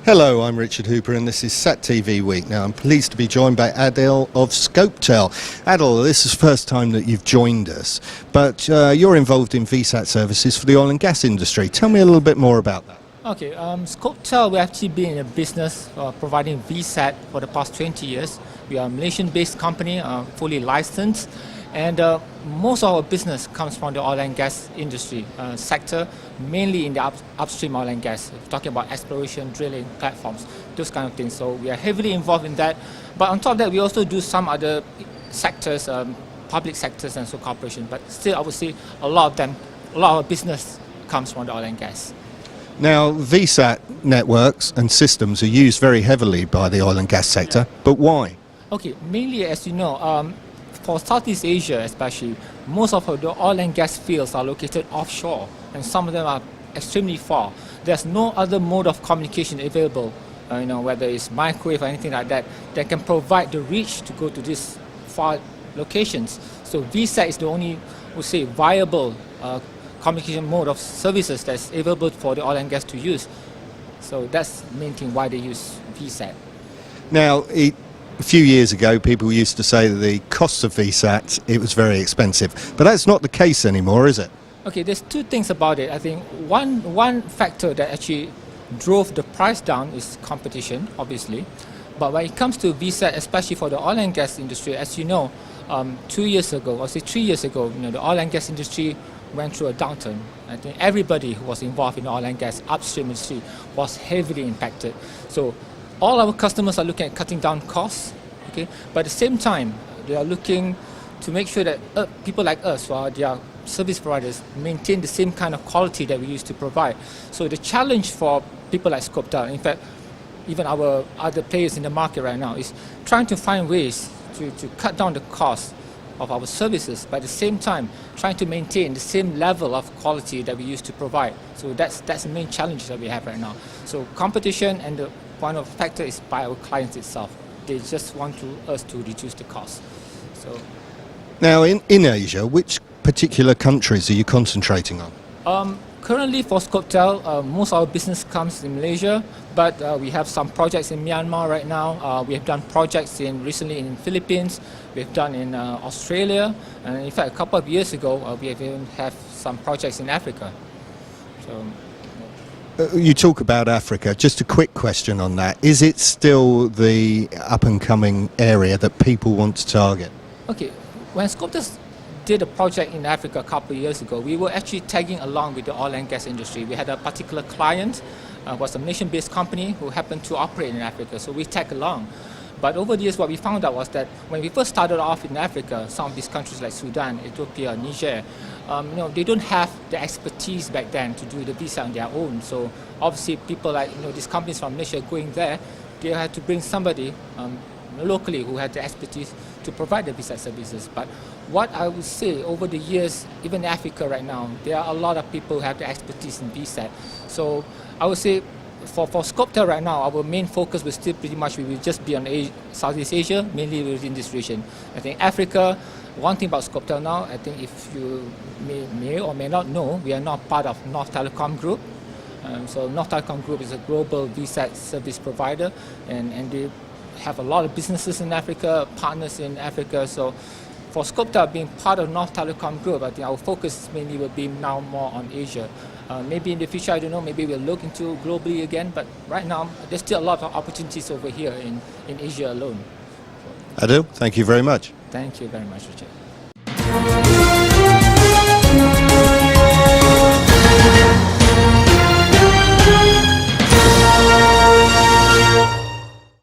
Hello, I'm Richard Hooper and this is SatTV Week. Now I'm pleased to be joined by Adil of ScopeTel. Adil, this is the first time that you've joined us, but you're involved in VSAT services for the oil and gas industry. Tell me a little bit more about that. Okay, ScopeTel, we've actually been in a business providing VSAT for the past 20 years. We are a Malaysian-based company, fully licensed, and most of our business comes from the oil and gas industry sector, mainly in the upstream oil and gas. We're talking about exploration, drilling, platforms, those kind of things. So we are heavily involved in that. But on top of that, we also do some other sectors, public sectors and so corporation. But still, I would say a lot of our business comes from the oil and gas. Now, VSAT networks and systems are used very heavily by the oil and gas sector, but why? Okay, mainly, as you know, for Southeast Asia especially, most of the oil and gas fields are located offshore, and some of them are extremely far. There's no other mode of communication available, whether it's microwave or anything like that, that can provide the reach to go to these far locations. So VSAT is the only, we say, viable communication mode of services that's available for the oil and gas to use. So that's the main thing why they use VSAT. Now, a few years ago, people used to say that the cost of VSAT, it was very expensive, but that's not the case anymore, is it? Okay, there's two things about it. I think one factor that actually drove the price down is competition, obviously. But when it comes to VSAT, especially for the oil and gas industry, as you know, 2 years ago, or say 3 years ago, the oil and gas industry went through a downturn. I think everybody who was involved in the oil and gas upstream industry was heavily impacted. So all our customers are looking at cutting down costs, okay? But at the same time, they are looking to make sure that people like us, who are their service providers, maintain the same kind of quality that we used to provide. So the challenge for people like ScopeTel, in fact, even our other players in the market right now, is trying to find ways to cut down the cost of our services, but at the same time trying to maintain the same level of quality that we used to provide. So that's the main challenge that we have right now. So competition, and the one of the factor is by our clients itself. They just want us to reduce the cost. So now in Asia, which particular countries are you concentrating on? Currently for ScopeTel, most of our business comes in Malaysia, but we have some projects in Myanmar right now. We have done projects recently in Philippines. We have done in Australia, and in fact, a couple of years ago, we even have some projects in Africa. So, you talk about Africa. Just a quick question on that: is it still the up-and-coming area that people want to target? Okay, when ScopeTel did a project in Africa a couple of years ago, we were actually tagging along with the oil and gas industry. We had a particular client, was a Malaysian-based company who happened to operate in Africa, so we tagged along. But over the years, what we found out was that when we first started off in Africa, some of these countries like Sudan, Ethiopia, Niger, they don't have the expertise back then to do the visa on their own. So obviously, people like these companies from Malaysia going there, they had to bring somebody locally who had the expertise to provide the visa services. But what I would say, over the years, even in Africa right now, there are a lot of people who have the expertise in VSAT. So I would say for ScopeTel right now, our main focus will still pretty much will just be on Southeast Asia, mainly within this region. I think Africa, one thing about ScopeTel now, I think if you may or may not know, we are now part of North Telecom Group. So North Telecom Group is a global VSAT service provider, and they have a lot of businesses in Africa, partners in Africa. So for ScopeTel being part of North Telecom Group, I think our focus mainly will be now more on Asia. Maybe in the future, I don't know, maybe we'll look into globally again, but right now there's still a lot of opportunities over here in Asia alone. Adil, thank you very much. Thank you very much, Richard.